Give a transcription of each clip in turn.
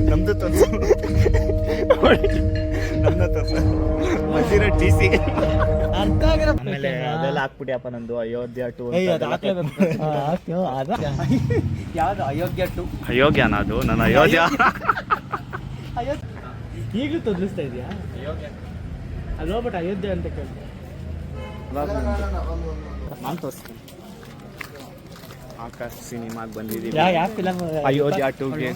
ನಮ್ದು ತೋರ್ಸು ನಮ್ದು ತೋರ್ಸು ಮಜಿರೋ ಟಿ ಸಿ ಅರ್ಥ ಆಗಿರೋ ಆಮೇಲೆ ಅದೆಲ್ಲ ಹಾಕ್ಬಿಟ್ಟಿಯಪ್ಪ ನಂದು ಅಯೋಧ್ಯ ಟು ಯಾವ್ದು ಅಯೋಗ್ಯ ಟು ಅಯೋಗ್ಯನ ಅದು ನನ್ನ ಅಯೋಧ್ಯ ಈಗಲೂ ತೊದಲಿಸ್ತಾ ಇದೆಯಾ ಅಲ್ಲಿ ಹೋಗ್ಬಿಟ್ಟು ಅಯೋಧ್ಯೆ ಅಂತ ಕೇಳಿ ನಾನು ತೋರಿಸ್ತೀನಿ ಆಕಾಶ್ ಸಿನಿಮಾಗೆ ಬಂದಿದ್ದೀವಿ ಯಾವ ಫಿಲಮ್ ಅಯೋಧ್ಯ ಟೂಗೆ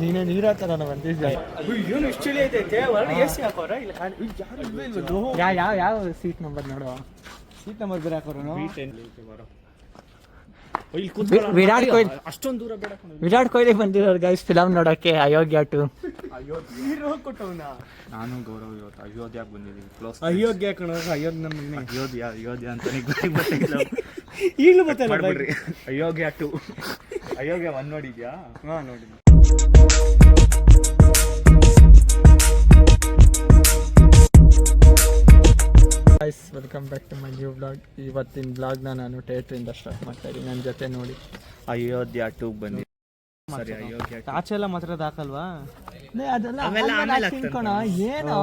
ನೀನು ನೀರ ಥರ ಬಂದಿದ್ದೆ ಏನು ಇಷ್ಟು ಚಳಿ ಐತೆ ಹೊರಗೆ ಎ ಸಿ ಹಾಕೋರ ಇಲ್ಲ ಯಾವ ಸೀಟ್ ನಂಬರ್ ನೋಡು ಸೀಟ್ ನಂಬರ್ ಬೇರೆ ಹಾಕೋರು ವಿರಾಟ್ ಕೊಹ್ಲಿ ಅಷ್ಟೊಂದು ದೂರ ಬೇಡ ವಿರಾಟ್ ಕೊಹ್ಲಿ ಬಂದಿರೋರು ಗೈಸ್ ಫಿಲಮ್ ನೋಡೋಕ್ಕೆ ಅಯೋಗ್ಯ ಟು ನಾನು ಗೌರವ್ ಇವತ್ತು ಅಯೋಧ್ಯಕ್ಕೆ ಬಂದಿದ್ದೀವಿ ಕ್ಲೋಸ್ ಅಯೋಗ್ಯ ಕಣ ಅಯೋಧ್ಯ ಅಂತ ಗೊತ್ತಿಲ್ಲ ಈಗಲೂ ಗೊತ್ತಿಲ್ಲ ಮಾಡ್ಬಿಡ್ರಿ ಅಯೋಗ್ಯ ಟು ಅಯೋಗ್ಯ ಒನ್ ನೋಡಿದ್ಯಾ ಹಾಂ ನೋಡಿ guys welcome back to my new blog. ಇವತ್ತಿನ ಬ್ಲಾಗ್ನ ನಾನು ಥಿಯೇಟ್ರಿಂದ ಸ್ಟಾರ್ಟ್ ಮಾಡ್ತಾ ಇದ್ದೀನಿ. ನನ್ನ ಜೊತೆ ನೋಡಿ ಅಯೋಧ್ಯ ಟು ಬಂದಿ ಸರಿ ಅಯೋಗ್ಯ ಆಚೆ ಎಲ್ಲ ಮಾತ್ರ ಹಾಕಲ್ವಾ ಅದೆಲ್ಲ ಆಮೇಲೆ ತಿನ್ಕೋಣ ಏನು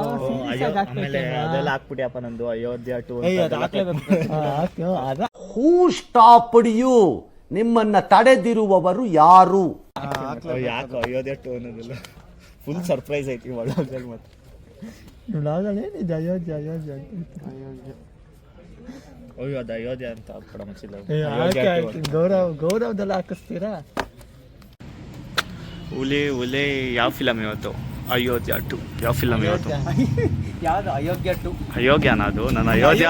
ಆಮೇಲೆ ಅದೆಲ್ಲ ಹಾಕ್ಬಿಟ್ಟಿಯಪ್ಪ ನಂದು Ayodhya two who stopped you? ನಿಮ್ಮನ್ನ ತಡೆದಿರುವವರು ಯಾರು? ಯಾಕೆ ಅಯೋಧ್ಯ ಟು ಅನ್ನೋದಿಲ್ಲ ಫುಲ್ ಸರ್ಪ್ರೈಸ್ ಐತಿ ಒಳಗಲ್ಲಿ ಮತ್ತೆ ಏನಿದೆ ಅಯೋಧ್ಯ ಅಯೋಧ್ಯ ಅಯ್ಯೋ ಅದು ಅಯೋಧ್ಯ ಅಂತ ಹಾಕ್ಬಿಡ ಮಚ್ಚಿಲ್ಲ ಗೌರವದೆಲ್ಲ ಹಾಕಿಸ್ತೀರಾ? ಉಲೆ ಯಾವ ಫಿಲಮ್ ಇವತ್ತು? ಅಯೋಧ್ಯ ಟು ಯಾವ ಫಿಲಮ್ ಇವತ್ತು? ಯಾವ್ದು ಅಯೋಗ್ಯ ಟು ಅಯೋಗ್ಯನ ಅದು ನನ್ನ ಅಯೋಧ್ಯ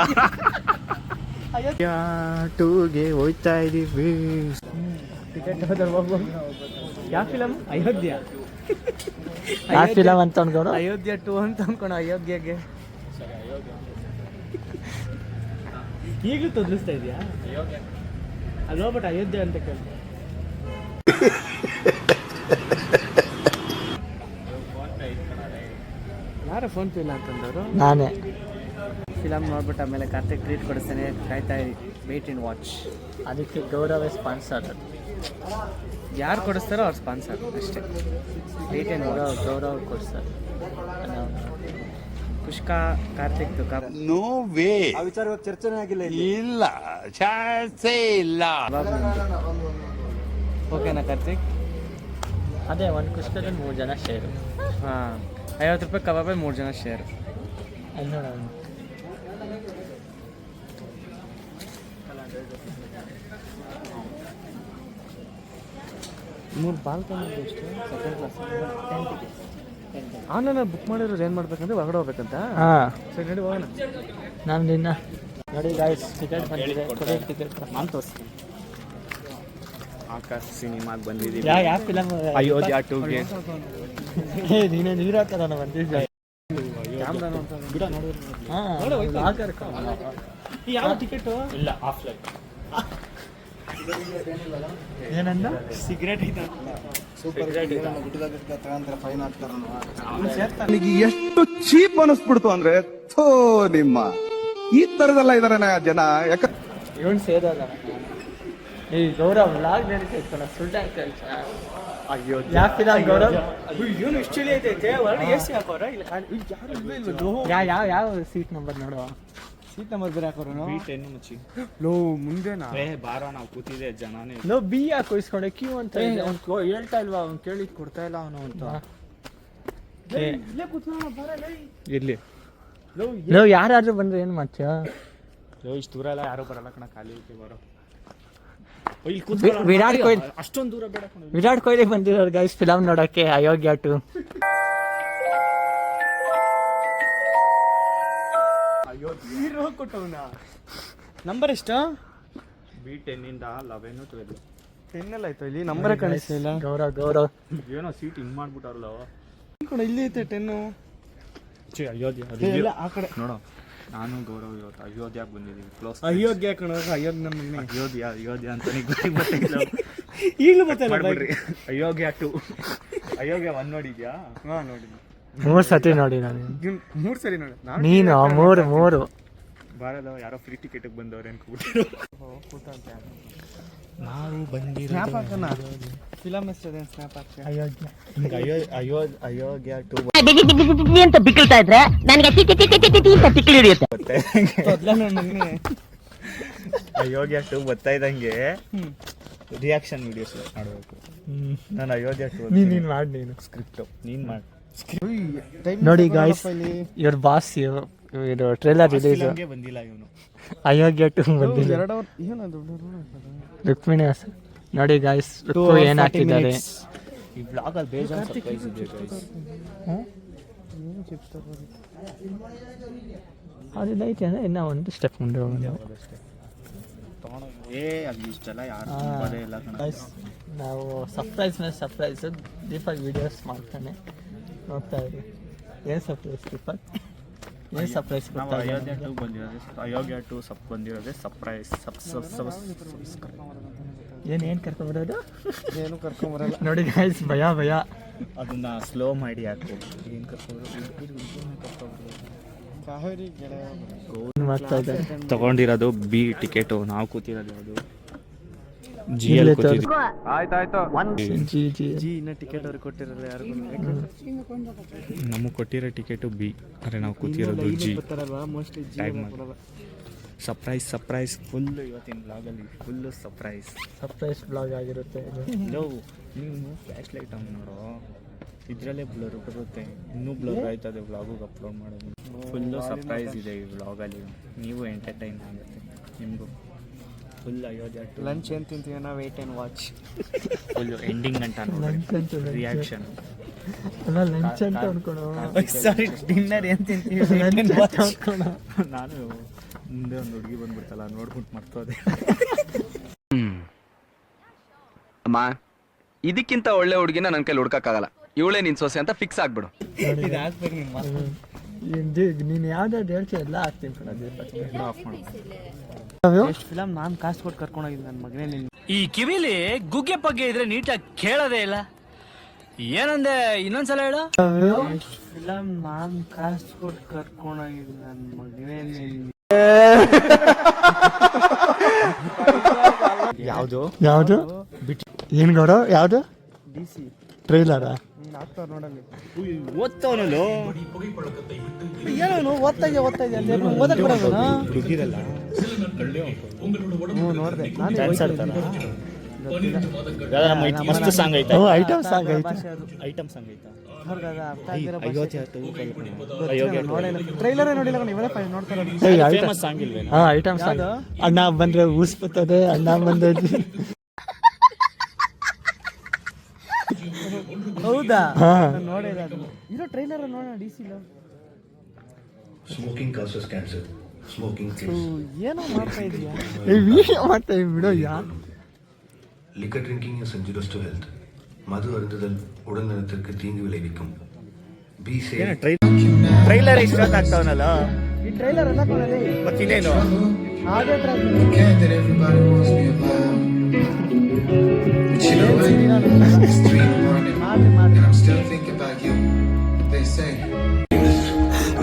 ಅಯೋಧ್ಯ ಟೂಗೆ ಹೋಯ್ತಾ ಇದೀವಿ. ಟಿಕೆಟ್ ಯಾವ ಫಿಲಮ್? ಅಯೋಧ್ಯ ಯಾವ ಫಿಲಮ್ ಅಂತ ಅನ್ಕೋಣ ಅಯೋಧ್ಯ ಟು ಅಂತ ಅನ್ಕೋಣ ಅಯೋಧ್ಯಗೆ ಈಗಲೂ ತೊದಲಿಸ್ತಾ ಇದೆಯಾ ಅಲ್ಲಿ ಹೋಗ್ಬಿಟ್ಟು ಅಯೋಧ್ಯೆ ಅಂತ ಕೇಳಿ ಯಾರು ಫೋನ್ ಪೇ ಇಲ್ಲ ಅಂತಂದವರು? ನಾನೇ. ಫಿಲಮ್ ನೋಡ್ಬಿಟ್ಟು ಆಮೇಲೆ ಕಾರ್ತಿಕ್ ಟ್ರೀಟ್ ಕೊಡಿಸ್ತೇನೆ, ಕಾಯ್ತಾ ವೇಟ್ ಇನ್ ವಾಚ್. ಅದಕ್ಕೆ ಗೌರವ ಸ್ಪಾನ್ಸರ್. ಯಾರು ಕೊಡಿಸ್ತಾರೋ ಅವ್ರು ಸ್ಪಾನ್ಸರ್ ಅಷ್ಟೇ. ವೇಟ್ ಇನ್ ವಾಚ್ ಗೌರವ ಕೊಡಿಸ್ತಾರೆ. ಕುಷ್ಕಾ ಕಾರ್ತಿಕ್ ನೋ ವೇ. ಆ ವಿಚಾರವಾಗಿ ಚರ್ಚೆನೇ ಆಗಿಲ್ಲ ಇಲ್ಲ, ಚಾನ್ಸೇ ಇಲ್ಲ. ಓಕೆನಾ ಕಾರ್ತಿಕ್? ಅದೇ ಒಂದು ಕುಷ್ಕದಲ್ಲಿ 3 ಜನ ಶೇರು. ಹಾಂ, 50 ರೂಪಾಯಿ ಕಬಾಬೆ 3 ಜನ ಶೇರು. ಮೂರು ಬಾಲ್ಕನಿ ಎಷ್ಟು? ಸೆಕೆಂಡ್ ಕ್ಲಾಸ್ ಆನ್ಲೈನ್ ಬುಕ್ ಮಾಡಿರೋರು ಏನು ಮಾಡ್ಬೇಕಂದ್ರೆ ಹೊರಗಡೆ ಹೋಗ್ಬೇಕಂತ. ಹಾಂ ಸರಿ ನಡಿ ಹೋಗೋಣ. ನಾನು ನಿನ್ನ ನೋಡಿ ಗಾಯ್ಸ್ ಟಿಕೆಟ್ ಬಂದಿದೆ. ಟಿಕೆಟ್ ನಾನು ತೋರಿಸ್ತೀನಿ. ಆಕಾಶ್ ಸಿನಿಮಾಗೆ ಬಂದಿದ್ದೀವಿ ಯಾವ ಫಿಲಮ್? ಅಯೋಧ್ಯ ಟೂಗೆ ನೀನು ನೀರ ಥರ ಬಂದಿದ್ದೆ. ಯಾವ ಟಿಕೆಟು? ಇಲ್ಲ ಆಫ್ಲೈನ್. ಏನಂದ? ಸಿಗರೇಟ್ ನನಗೆ ಎಷ್ಟು ಚೀಪ್ ಅನಿಸ್ಬಿಡ್ತು ಅಂದ್ರೆ ಥೋ ನಿಮ್ಮ ಈ ತರದೆಲ್ಲ ಇದಾರೆ ಜನ. ಯಾಕ ಇವನ್ ಸೇದಲ್ಲ ಈ ಗೌರವ್ ಲಾಗ್ ನಡೀತೈತಲ್ಲ ಸುಲ್ತಾನ್ ಕೆಲ್ಸ. ಅಯೋಧ್ಯ ಯಾವ ಫಿಲಮ್ ಗೌರವ್? ಏನು ಇಷ್ಟು ಚಳಿ ಐತೆ ಹೊರಗೆ ಎ ಸಿ ಹಾಕೋರ ಇಲ್ಲ ಯಾವ ಸೀಟ್ ನಂಬರ್ ನೋಡುವ? ಸೀಟ್ ನಂಬರ್ ಬೇರೆ ಹಾಕೋರು B10 ಮುಚ್ಚಿ ಲೋ ಮುಂದೆನಾ? ಬಾರೋ ನಾವು ಕೂತಿದೆ ಜನನೇ ಲೋ ಬಿ ಹಾಕೋ ಇಸ್ಕೊಂಡೆ ಕ್ಯೂ ಅಂತ ಹೇಳ್ತಾ ಇಲ್ವಾ? ಅವ್ನು ಕೇಳಿದ್ ಕೊಡ್ತಾ ಇಲ್ಲ ಅವನು ಅಂತ. ಇರ್ಲಿ ಲೋ ಯಾರಾದ್ರೂ ಬಂದ್ರೆ ಏನ್ ಮಾಡ್ತೀಯ? ಇಷ್ಟು ದೂರ ಎಲ್ಲ ಯಾರು ಬರಲ್ಲ ಕಣ, ಖಾಲಿ ಐತಿ ಬರೋ. ವಿರಾಟ್ ಕೊಹ್ಲಿ ಅಷ್ಟೊಂದು ದೂರ ಬೇಡ. ವಿರಾಟ್ ಕೊಹ್ಲಿ ಬಂದಿರೋರು ಗೈಸ್ ಫಿಲಮ್ ನೋಡಕ್ಕೆ ಅಯೋಗ್ಯ ಟು. ನಂಬರ್ ಎಷ್ಟು? B10 ಇಂದ 11 12 10 ಎಲ್ಲ ಆಯ್ತು. ಇಲ್ಲಿ ನಂಬರ್ ಕಾಣಿಸ್ತಿಲ್ಲ. ಗೌರವ್ ಏನೋ ಸೀಟ್ ಹಿಂಗ್ ಮಾಡ್ಬಿಟ್ಟಾರಲ್ಲ ಇಲ್ಲಿ ಐತೆ 10. ಅಯೋಧ್ಯ ಆ ಕಡೆ ನೋಡೋ. ನಾನು ಗೌರವ್ ಇವತ್ತು ಅಯೋಧ್ಯಕ್ಕೆ ಬಂದಿದ್ದೀವಿ ಕ್ಲೋಸ್. ಅಯೋಗ್ಯ ಕಣ ಅಯೋಗ್ಯ ಅಯೋಧ್ಯ ಅಂತ ಗೊತ್ತಿಲ್ಲ. ಈಗಲೂ ಗೊತ್ತಿಲ್ಲ. ಮಾಡ್ಬಿಡ್ರಿ ಅಯೋಗ್ಯ ಟು ಅಯೋಗ್ಯ ಒನ್ ನೋಡಿದ್ಯಾ? ಹಾಂ ನೋಡಿ. 3 ಸತಿ ನೋಡಿ ನಾನು. 3 ಸರಿ ನೋಡಿ ನೀನು 3 ಬಾರಲ್ಲ. ಯಾರೋ ಫ್ರೀ ಟಿಕೆಟ್ ಬಂದವ್ರೆ ಅನ್ಕೊಬಿಟ್ಟು ನಾವು ಬಂದಿರೋ ಸ್ನ್ಯಾಪ್ ಹಾಕೋಣ ಫಿಲಮ್ ಹೆಸರು snap hockey Ayogya Ayogya to ಅಂತ ಬಿಕ್ಕಳ್ತಾ ಇದ್ರೆ ನನಗೆ ಅಂತ ತಿಕ್ಕಿ ಹಿಡಿಯುತ್ತೆ. ಅಯೋಗ್ಯ ಟು ಬರ್ತಾ ಇದ್ದಂಗೆ ರಿಯಾಕ್ಷನ್ ವಿಡಿಯೋಸ್ ಮಾಡಬೇಕು. ನಾನು ಅಯೋಗ್ಯ ಟು ನೀನು ಮಾಡಿ ನೀನು ಸ್ಕ್ರಿಪ್ಟ್ ನೀನು ಮಾಡಿ. ನೋಡಿ ಗಾಯ್ಸ್ ಇವ್ರ ಬಾಸ್ ಇದು ಟ್ರೇಲರ್ ರಿಲೀಸ್ ಹಂಗೆ ಬಂದಿಲ್ಲ ಇವನು. ಅಯೋಗ್ಯ ಟು ಬಂದಿಲ್ಲ. ರುಕ್ಮಿಣಿ ಹಾಸ ನೋಡಿ ಗಾಯ್ಸ್ ಏನ್ ಹಾಕಿದ್ದಾರೆ. ಈ ಬ್ಲಾಗ್ ಅಲ್ಲಿ ಬೇಜಾನ್ ಸರ್ಪ್ರೈಸ್ ಇದೆ ಗೈಸ್. ಅದೆಲ್ಲ ಐತೆ ಅಂದ್ರೆ ಇನ್ನ ಒಂದು ಸ್ಟೆಪ್ ಮುಂದೆ ಹೋಗೋಣ. ಅದು ಇಷ್ಟೆಲ್ಲ ಯಾರು ತುಂಬದೇ ಇಲ್ಲ ಕಣ. ನಾವು ಸರ್ಪ್ರೈಸ್ ಮೇಲೆ ಸರ್ಪ್ರೈಸ್ ದೀಪಕ್ ವಿಡಿಯೋಸ್ ಮಾಡ್ತಾನೆ ನೋಡ್ತಾ ಇರಿ. ಏನು ಸರ್ಪ್ರೈಸ್ ದೀಪಕ್? ಏನು ಸರ್ಪ್ರೈಸ್? ನಾವು ಅಯೋಗ್ಯ ಟು ಬಂದಿರೋದೇ ಸರ್ಪ್ರೈಸ್. ಏನು ಕರ್ಕೊಂಬರೋದು? ಏನು ಕರ್ಕೊಂಬರಲ್ಲ ನೋಡಿ ಗಾಯ್ಸ್ ಭಯ ಅದನ್ನ ಸ್ಲೋ ಮಾಡಿ ಹಾಕು. ಏನು ಕಾವೇರಿ ಗೆಳೆಯ ಮಾಡ್ತಾ ಇದ್ದಾರೆ. ತಗೊಂಡಿರೋದು ಬಿ ಟಿಕೆಟು. ನಾವು ಕೂತಿರೋದು ಯಾವುದು ಜಿ ಎಲ್ ಕೂತಿದ್ವಿ. ಜಿ ಇನ್ನ ಟಿಕೆಟ್ ಅವ್ರಿಗೆ ಕೊಟ್ಟಿರಲ್ಲ ಯಾರಿಗೂ ನಮಗೆ ಕೊಟ್ಟಿರೋ ಟಿಕೆಟು ಬಿ, ಆದರೆ ನಾವು ಕೂತಿರೋದು ಜಿ. ಬರ್ತಾರಲ್ವಾ ಮೋಸ್ಟ್ಲಿ ಜಿ ಟ್ಯಾಗ್ ಮಾಡಿ ಸರ್ಪ್ರೈಸ್ ಫುಲ್. ಇವತ್ತಿನ ಬ್ಲಾಗಲ್ಲಿ ಫುಲ್ಲು ಸರ್ಪ್ರೈಸ್ ಬ್ಲಾಗ್ ಆಗಿರುತ್ತೆ ಇದು. ನೀನು ಫ್ಲ್ಯಾಶ್ ಲೈಟ್ ಆನ್ ನೋಡೋ, ಇದರಲ್ಲೇ ಬ್ಲರ್ ಬರುತ್ತೆ. ಇನ್ನೂ ಬ್ಲರ್ ಆಯ್ತದೆ ವ್ಲಾಗಿಗೆ ಅಪ್ಲೋಡ್ ಮಾಡೋದು. ಫುಲ್ಲು ಸರ್ಪ್ರೈಸ್ ಇದೆ ಈ ವ್ಲಾಗಲ್ಲಿ. ನೀವು ಎಂಟರ್ಟೈನ್ ಆಗುತ್ತೆ ನಿಮಗೂ. ಫುಲ್ ಅಯೋಧ್ಯ ಟು ಲಂಚ್ ಏನು ತಿಂತೀವಿ ನಾವು wait and watch. Full ending ಗಂಟ ನೋಡಿ ರಿಯಾಕ್ಷನ್. ಅಲ್ಲ ಲಂಚ್ ಅಂತ ಅನ್ಕೊಳೋ. ಸಾರಿ ಡಿನ್ನರ್ ಏನು ತಿಂತೀವಿ ನಾನು ಮುಂದೆ ಒಂದು ಹುಡುಗಿ ಬಂದ್ಬಿಡ್ತಲ್ಲ ನೋಡ್ಬಿಟ್ಟು ಮರ್ತೋದೆ. ಅಮ್ಮ ಇದಕ್ಕಿಂತ ಒಳ್ಳೆ ಹುಡುಗಿನ ನನ್ನ ಕೈಲಿ ಹುಡ್ಕಕ್ಕಾಗಲ್ಲ. ಇವಳೇ ನಿನ್ ಸೊಸೆ ಅಂತ ಫಿಕ್ಸ್ ಆಗ್ಬಿಡು. ನೀನು ಯಾವ್ದಾದ್ರು ಹೇಳ್ತೀಯ ಎಲ್ಲ ಹಾಕ್ತೀನಿ ಕಣ ದೀಪಕ್. ಆಫ್ ಮಾಡಿ. ಎಷ್ಟು ಫಿಲಮ್ ನಾನು ಕಾಸು ಕೊಟ್ಟು ಕರ್ಕೊಂಡೋಗಿದ್ದು ನನ್ನ ಮಗನೇ. ನಿನ್ನ ಈ ಕಿವಿಲಿ ಗುಗ್ಗೆ ಪಗ್ಗೆ ಇದ್ರೆ ನೀಟಾಗಿ ಕೇಳೋದೇ ಇಲ್ಲ. ಏನಂದೆ ಇನ್ನೊಂದ್ಸಲ ಹೇಳು. ಫಿಲಮ್ ನಾನು ಕಾಸು ಕೊಟ್ಟು ಕರ್ಕೊಂಡೋಗಿದ್ದು ನನ್ನ ಮಗನೇ. ಯಾವುದು ಏನ್ ಗೌಡ? ಯಾವುದು DC ಟ್ರೈಲರಾ? ಆಗ್ತಾವ ನೋಡಲ್ಲಿ ಓದ್ತವನಲ್ಲೋ ಏನೋ ಓದ್ತಾ ಇದೆಯಾ ಓದಕ್ಕೆ ಬರೋದು ಹುಡುಗಿರಲ್ಲ ನೋಡಿದೆ ನಾನು ಡ್ಯಾನ್ಸ್ ಆಡ್ತಾರ. ಮಸ್ತ್ ಸಾಂಗ್ ಐತಾ? ಐಟಮ್ ಸಾಂಗ್ ಐತೆ. ಐಟಮ್ ಸಾಂಗ್ ಐತಾ? ಅವ್ರಿಗೆ ಅದು ಅರ್ಥ ಆಗಿರೋ ಅಯೋಗ್ಯ ಟ್ರೈಲರೇ ನೋಡಿಲ್ಲ ಇವರೇ ನೋಡ್ತಾರೆ. ಫೇಮಸ್ ಸಾಂಗ್ ಇಲ್ವೇನೋ? ಹಾ ಐಟಮ್ ಸಾಂಗ್. ಅಣ್ಣ ಬಂದ್ರೆ ಊಸ್ಬತ್ತದೆ, ಅಣ್ಣ ಬಂದ್ರೆ ಹೌದಾ? ಹಾ ನೋಡಿಲ್ಲ ಅದನ್ನ. ಇರೋ ಟ್ರೈಲರ್ ನೋಡೋಣ DC లో. Smoking causes cancer. Smoking kills. ಏನೋ ಮಾಡ್ತಾ ಇದೀಯಾ? ವಿಡಿಯೋ ಮಾಡ್ತಾ ಬಿಡೋ ಯಾ. Liquor drinking is injurious to health. மது அருந்துதல் உடல் நலத்திற்கு தீங்கு விளைவிக்கும். Be safe. ಟ್ರೈಲರ್ ಇಷ್ಟೊತ್ತು ಆಗ್ತಾವನಲ್ಲ ಈ ಟ್ರೈಲರ್ ಎಲ್ಲ ಕೊಡಲಿ ಮತ್ತಿನ್ನೇನು? ಹಾಗೆ try Can't that everybody wants me alive. But you know what? It's 3 in the morning and I'm still thinking about you. They say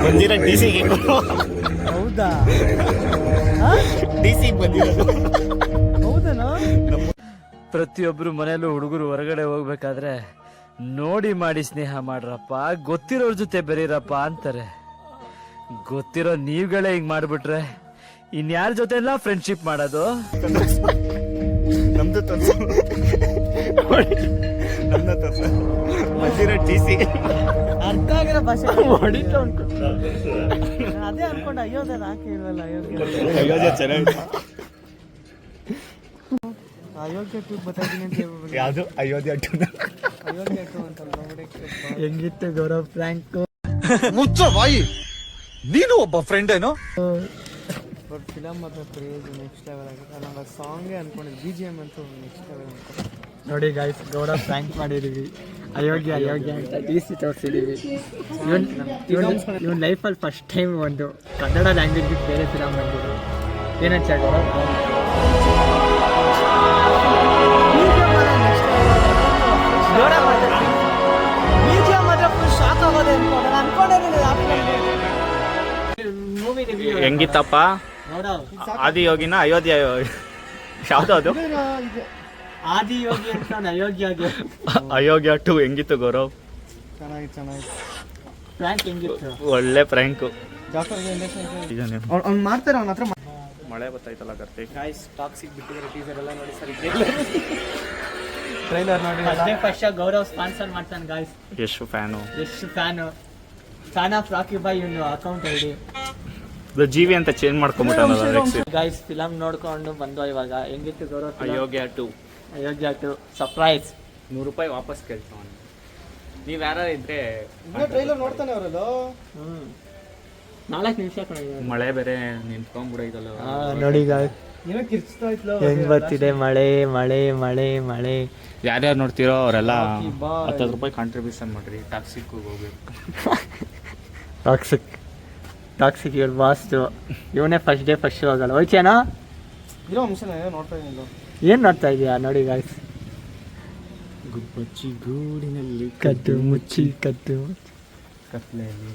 ಬಂದಿರೋ DC-ಗೆ ಹೌದಾ? DC ಬಂದಿರೋದು. ಹೌದನೋ? ಪ್ರತಿಯೊಬ್ರು ಮನೆಯಲ್ಲೂ ಹುಡುಗರು ಹೊರಗಡೆ ಹೋಗ್ಬೇಕಾದ್ರೆ ನೋಡಿ ಮಾಡಿ ಸ್ನೇಹ ಮಾಡ್ರಪ್ಪ, ಗೊತ್ತಿರೋರ್ ಜೊತೆ ಬೆರೀರಪ್ಪ ಅಂತಾರೆ. ಗೊತ್ತಿರೋ ನೀವುಗಳೇ ಹಿಂಗ್ ಮಾಡ್ಬಿಟ್ರೆ ಇನ್ಯಾರ ಜೊತೆ ಎಲ್ಲ ಫ್ರೆಂಡ್ಶಿಪ್ ಮಾಡೋದು? ನಮ್ದು ತೋರ್ಸು. ನಮ್ದು ತೋರ್ಸು. ಬಂದಿರೋ DC-ಗೆ ಅರ್ಥ ಆಗಿರೋ ಭಾಷೆ ಹೊಡಿತ ಅದೇ ಅನ್ಕೊಂಡೆ. ಅಯೋಧ್ಯ ಹಾಕಿ ಇಲ್ವಲ್ಲ ಅಯೋಗ್ಯ ಚೆನ್ನಾಗಿ. ಅಯೋಗ್ಯ ಟು ಬರ್ತಾಯಿದ್ದೀನಿ ಅಂತ ಹೇಳ್ಬಿಟ್ಟು ಯಾವುದು ಅಯೋಧ್ಯ ಟು? ಅಯೋಗ್ಯ ಟು ಅಂತ ನೋಡಕ್ಕೆ ಹೆಂಗಿತ್ತು ಗೌರವ್ ಫ್ರ್ಯಾಂಕ್? ನೀನು ಒಬ್ಬ ಫ್ರೆಂಡ್ ಏನೋ. ಬಟ್ ಫಿಲಮ್ ಮಾತ್ರ ಕ್ರೇಜ್ ನೆಕ್ಸ್ಟ್ ಲೆವೆಲ್ ಆಗಿದೆ. ನಾನು ಸಾಂಗೇ ಅನ್ಕೊಂಡಿದ್ದು BGM ಅಂತೂ ನೆಕ್ಸ್ಟ್ ಲೆವೆಲ್ ಅನ್ಕೊಂಡು. ನೋಡಿ ಗೈಸ್ ಗೌರವ್ ಫ್ರ್ಯಾಂಕ್ ಮಾಡಿದೀವಿ. ಅಯೋಗ್ಯ ಅಂತ DC ತೋರಿಸಿದೀವಿ. ಇವನ್ ಲೈಫಲ್ಲಿ ಫಸ್ಟ್ ಟೈಮ್ ಒಂದು ಕನ್ನಡ ಲ್ಯಾಂಗ್ವೇಜ್ ಬಿಟ್ಟು ಬೇರೆ ಫಿಲಮ್ ಬಂದಿದ್ದು. ಏನಂತ ಗೌರವ್? BGM ಮಾತ್ರ ಫುಲ್ ಶಾಕ್ ಆಗೋದೆ ಅನ್ಕೊಂಡಿರಲಿಲ್ಲ. ಹೆಂಗಿತ್ತಪ್ಪ? ಆದಿಯೋಗಿನ ಅಯೋಧ್ಯ ಯಾವ್ದು ಅದು ಆದಿ ಯೋಗಿ ಅಂತ ಅಯೋಗ್ಯ ಆಗಿ ಅಯೋಗ್ಯ 2 ಹೆಂಗಿತ್ತು ಗೌರವ್? ಚೆನ್ನಾಗಿತ್ತು ಪ್ರ್ಯಾಂಕ್ ಹೆಂಗಿತ್ತು? ಒಳ್ಳೆ ಪ್ರ್ಯಾಂಕು. ಜಾಫರ್ಗೆ ಈಗ ನೀವು ಅವ್ನು ಮಾಡ್ತಾರೆ ಅವನ ಹತ್ರ. ಮಳೆ ಬರ್ತಾಯ್ತಲ್ಲ ಕಾರ್ತಿಕ್. ಗಾಯ್ಸ್ ಟಾಕ್ಸಿಕ್ ಬಿಟ್ಟಿದ್ದಾರೆ ಟೀಸರ್ ಎಲ್ಲ ನೋಡಿ ಸರಿ. ಟ್ರೈಲರ್ ನೋಡಿ. ಫಸ್ಟ್ ಗೌರವ್ ಸ್ಪಾನ್ಸರ್ ಮಾಡ್ತಾನೆ ಗಾಯ್ಸ್. ಎಷ್ಟು ಫ್ಯಾನು, ಎಷ್ಟು ಫ್ಯಾನ್ ಆಫ್ ರಾಕಿ ಬಾಯ್ ಇವನು ಅಕೌಂಟ್ ಐಡಿ ಜೀವಿ ಅಂತ ಚೇಂಜ್ ಮಾಡ್ಕೊಂಬಿಟ್ಟ. ಗಾಯ್ಸ್ ಫಿಲಮ್ ನೋಡ್ಕೊಂಡು ಬಂದು ಇವಾಗ ಹೆಂಗಿತ್ತು ಗೌರವ್? ಅಯೋಗ್ಯ 2 ಸರ್ಪ್ರೈಸ್. ₹100 ವಾಪಸ್ ಕೇಳ್ತಾವ. ನೀವು ಯಾರು ಇದ್ರೆ ಟ್ರೈಲರ್ ನೋಡ್ತಾನೆ ಅವರಲ್ಲ. 4 ನಿಮಿಷ ಮಳೆ ಬೇರೆ ನಿಂತ್ಕೊಂಡ್ಬಿಡೈತಲ್ಲ. ನೋಡಿ ಗಾಯ್ಸ್ ಏನೋ ಕಿರ್ಚ್ತಾ ಇತ್ತು. ಹೆಂಗ್ ಬರ್ತಿದೆ ಮಳೆ ಮಳೆ ಮಳೆ ಮಳೆ. ಯಾರ್ಯಾರು ನೋಡ್ತೀರೋ ಅವರೆಲ್ಲ ₹10 ಕಾಂಟ್ರಿಬ್ಯೂಷನ್ ಮಾಡ್ರಿ. ಟಾಕ್ಸಿಕ್ ಹೋಗ್ಬೇಕು. ಟಾಕ್ಸಿಕ್ ಇವ್ರು ಬಾಸ್ತು. ಇವನೇ ಫಸ್ಟ್ ಡೇ ಫಸ್ಟ್ ಹೋಗಲ್ಲ. ಹೋಯ್ತೇನಾ? ಇರೋ ಅಂಶನ ನೋಡ್ತಾ ಇದ್ದೀನಿ. ಏನು ನೋಡ್ತಾ ಇದೀಯಾ? ನೋಡಿ ಗಾಯ್ಸ್. ಗುಬ್ಬಚ್ಚಿ ಗೂಡಿನಲ್ಲಿ ಕದ್ದು ಮುಚ್ಚಿ ಕತ್ಲೆಯಲ್ಲಿ